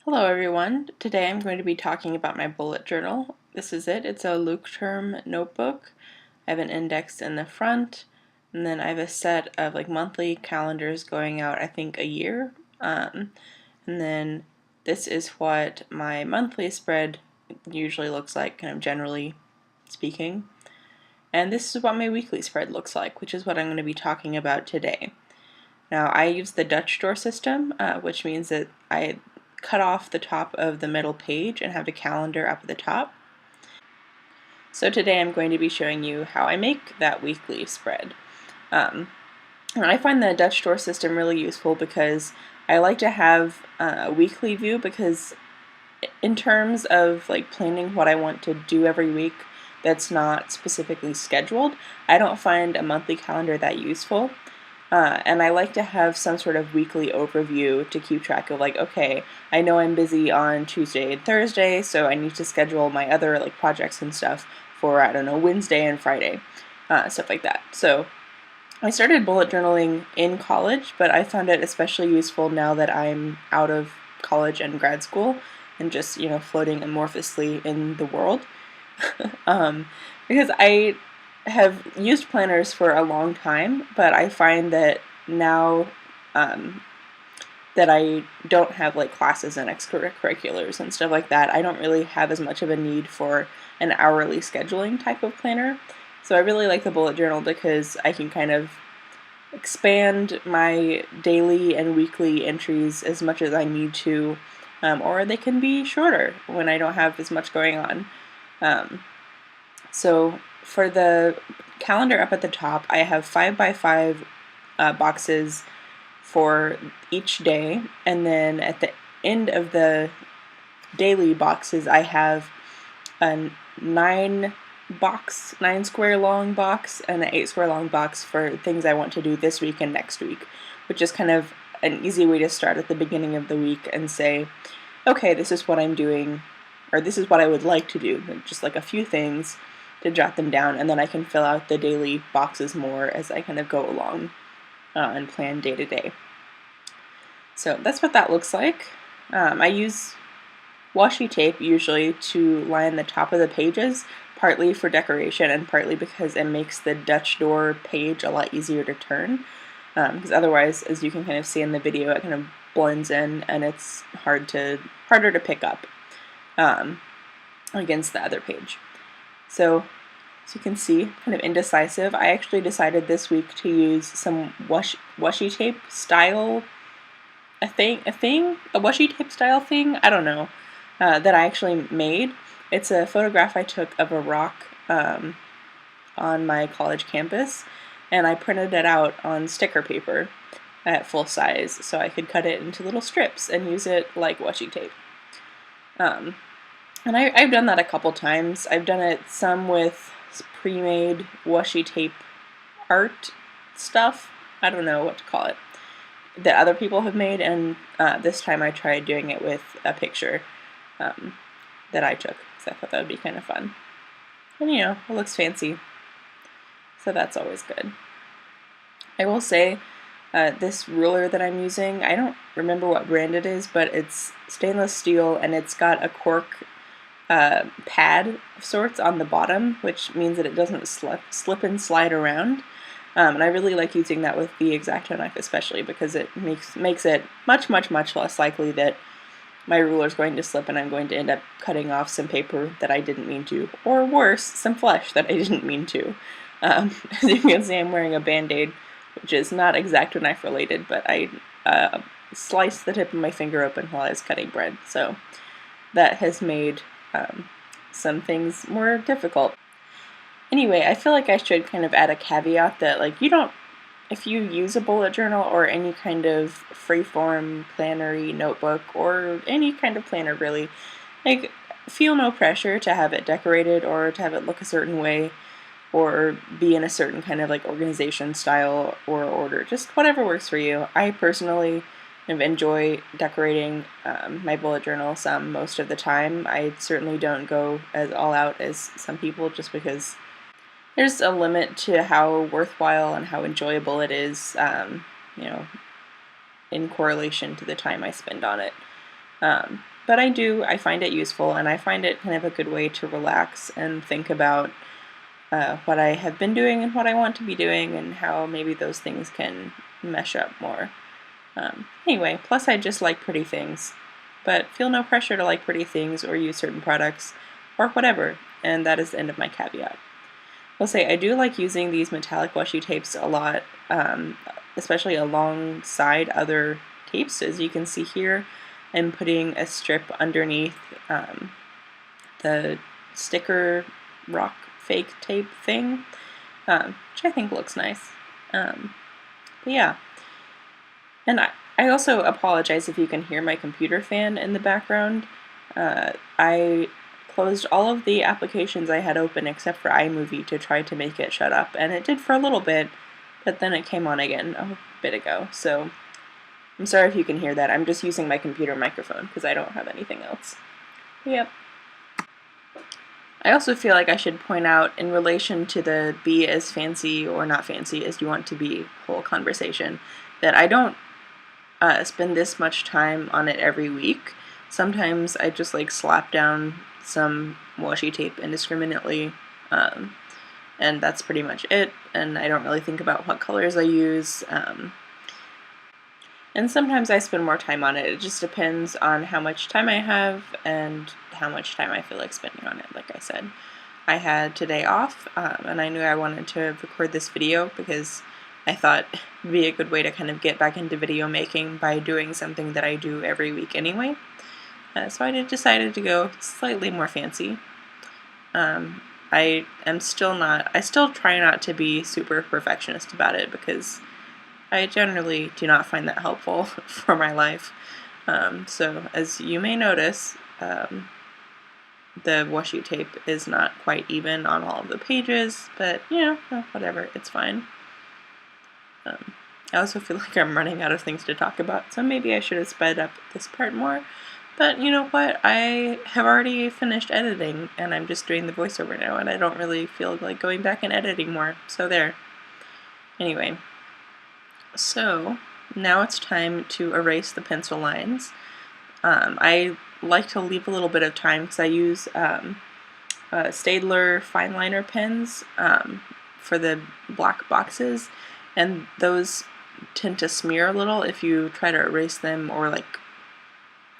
Hello everyone. Today I'm going to be talking about my bullet journal. This is it. It's a Luke Term notebook. I have an index in the front, and then I have a set of monthly calendars going out, I think, a year. And then this is what my monthly spread usually looks like, kind of generally speaking. And this is what my weekly spread looks like, which is what I'm going to be talking about today. Now, I use the Dutch door system, which means that I cut off the top of the middle page and have a calendar up at the top. So today I'm going to be showing you how I make that weekly spread. And I find the Dutch door system really useful because I like to have a weekly view, because in terms of planning what I want to do every week that's not specifically scheduled, I don't find a monthly calendar that useful. And I like to have some sort of weekly overview to keep track of, okay, I know I'm busy on Tuesday and Thursday, so I need to schedule my other projects and stuff for, I don't know, Wednesday and Friday, stuff like that. So I started bullet journaling in college, but I found it especially useful now that I'm out of college and grad school and just, floating amorphously in the world. Because I have used planners for a long time, but I find that now that I don't have classes and extracurriculars and stuff like that, I don't really have as much of a need for an hourly scheduling type of planner. So I really like the bullet journal because I can kind of expand my daily and weekly entries as much as I need to, or they can be shorter when I don't have as much going on. So for the calendar up at the top, I have 5x5 boxes for each day, and then at the end of the daily boxes, I have a 9 square long box and an 8 square long box for things I want to do this week and next week, which is kind of an easy way to start at the beginning of the week and say, okay, this is what I'm doing, or this is what I would like to do, just a few things to jot them down, and then I can fill out the daily boxes more as I kind of go along and plan day to day. So that's what that looks like. I use washi tape usually to line the top of the pages, partly for decoration and partly because it makes the Dutch door page a lot easier to turn. Because otherwise, as you can kind of see in the video, it kind of blends in and it's harder to pick up against the other page. So as you can see, kind of indecisive. I actually decided this week to use some washi tape style, a washi tape style thing, I don't know, that I actually made. It's a photograph I took of a rock on my college campus, and I printed it out on sticker paper at full size so I could cut it into little strips and use it like washi tape. And I've done that a couple times. I've done it some with pre-made washi tape art stuff. I don't know what to call it, that other people have made, and this time I tried doing it with a picture that I took, because I thought that would be kind of fun. And it looks fancy, so that's always good. I will say, this ruler that I'm using, I don't remember what brand it is, but it's stainless steel and it's got a cork pad of sorts on the bottom, which means that it doesn't slip and slide around. And I really like using that with the X-Acto knife, especially because it makes it much less likely that my ruler is going to slip and I'm going to end up cutting off some paper that I didn't mean to, or worse, some flesh that I didn't mean to. As you can see, I'm wearing a Band-Aid, which is not X-Acto knife related, but I sliced the tip of my finger open while I was cutting bread, so that has made some things more difficult. Anyway, I feel like I should kind of add a caveat that if you use a bullet journal or any kind of freeform plannery notebook or any kind of planner really, feel no pressure to have it decorated or to have it look a certain way or be in a certain kind of organization style or order. Just whatever works for you. I personally enjoy decorating my bullet journal most of the time. I certainly don't go as all out as some people, just because there's a limit to how worthwhile and how enjoyable it is, in correlation to the time I spend on it. But I find it useful, and I find it kind of a good way to relax and think about what I have been doing and what I want to be doing, and how maybe those things can mesh up more. Anyway, plus I just like pretty things, but feel no pressure to like pretty things or use certain products or whatever, and that is the end of my caveat. I'll say I do like using these metallic washi tapes a lot, especially alongside other tapes. As you can see here, I'm putting a strip underneath the sticker rock fake tape thing, which I think looks nice. But yeah, and I also apologize if you can hear my computer fan in the background. I closed all of the applications I had open except for iMovie to try to make it shut up, and it did for a little bit, but then it came on again a bit ago, so I'm sorry if you can hear that. I'm just using my computer microphone because I don't have anything else. Yep. I also feel like I should point out, in relation to the be as fancy or not fancy as you want to be whole conversation, that I don't spend this much time on it every week. Sometimes I just like slap down some washi tape indiscriminately, and that's pretty much it, and I don't really think about what colors I use. And sometimes I spend more time on it. It just depends on how much time I have and how much time I feel like spending on it. Like I said, I had today off, and I knew I wanted to record this video because I thought it'd be a good way to kind of get back into video making by doing something that I do every week anyway. So I decided to go slightly more fancy. I still try not to be super perfectionist about it because I generally do not find that helpful for my life. So as you may notice, the washi tape is not quite even on all of the pages, but whatever, it's fine. I also feel like I'm running out of things to talk about, so maybe I should have sped up this part more. But you know what? I have already finished editing, and I'm just doing the voiceover now, and I don't really feel like going back and editing more, so there. Anyway, so now it's time to erase the pencil lines. I like to leave a little bit of time because I use Staedtler fine liner pens for the black boxes, and those tend to smear a little if you try to erase them or like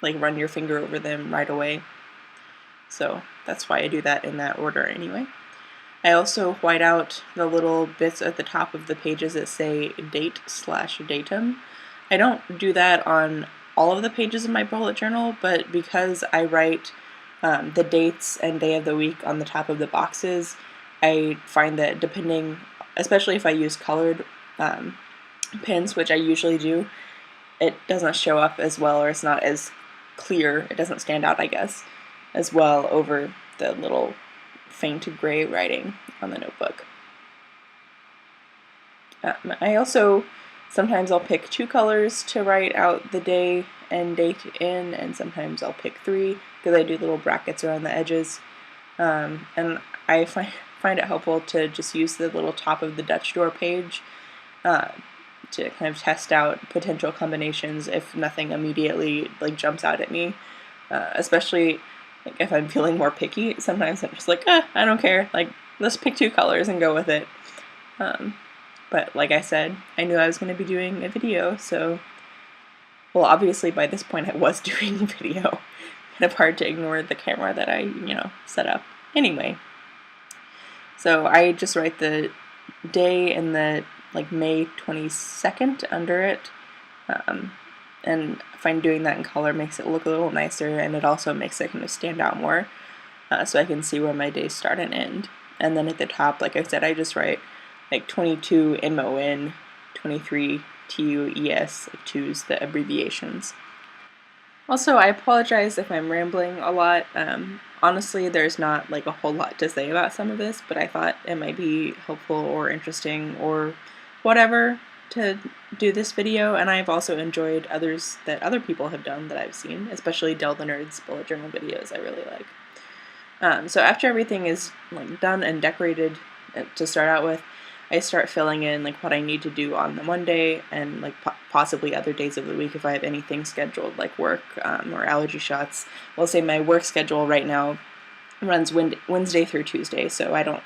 run your finger over them right away. So that's why I do that in that order anyway. I also white out the little bits at the top of the pages that say date/datum. I don't do that on all of the pages of my bullet journal, but because I write the dates and day of the week on the top of the boxes, I find that depending, especially if I use colored pens, which I usually do, it doesn't show up as well, or it's not as clear, it doesn't stand out, I guess, as well over the little faint gray writing on the notebook. I also, sometimes I'll pick 2 colors to write out the day and date in, and sometimes I'll pick 3 because I do little brackets around the edges. And I find it helpful to just use the little top of the Dutch door page to kind of test out potential combinations if nothing immediately jumps out at me, especially if I'm feeling more picky. Sometimes I'm just like, I don't care, let's pick 2 colors and go with it. But like I said, I knew I was going to be doing a video, so, well, obviously by this point I was doing a video. Kind of hard to ignore the camera that I, set up. Anyway, so I just write the day and the May 22nd under it, and I find doing that in color makes it look a little nicer, and it also makes it kind of stand out more, so I can see where my days start and end. And then at the top, like I said, I just write 22 MON, 23 TUES, choose the abbreviations. Also, I apologize if I'm rambling a lot. Honestly, there's not a whole lot to say about some of this, but I thought it might be helpful or interesting or whatever to do this video, and I've also enjoyed others that other people have done that I've seen, especially Del the Nerd's bullet journal videos I really like. So after everything is done and decorated to start out with, I start filling in like what I need to do on the Monday and like possibly other days of the week if I have anything scheduled like work or allergy shots. We'll say my work schedule right now runs Wednesday through Tuesday, so I don't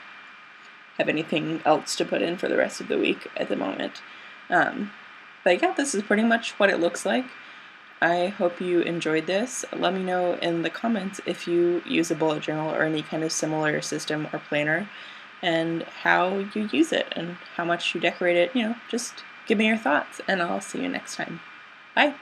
have anything else to put in for the rest of the week at the moment. But yeah, this is pretty much what it looks like. I hope you enjoyed this. Let me know in the comments if you use a bullet journal or any kind of similar system or planner and how you use it and how much you decorate it. Just give me your thoughts, and I'll see you next time. Bye!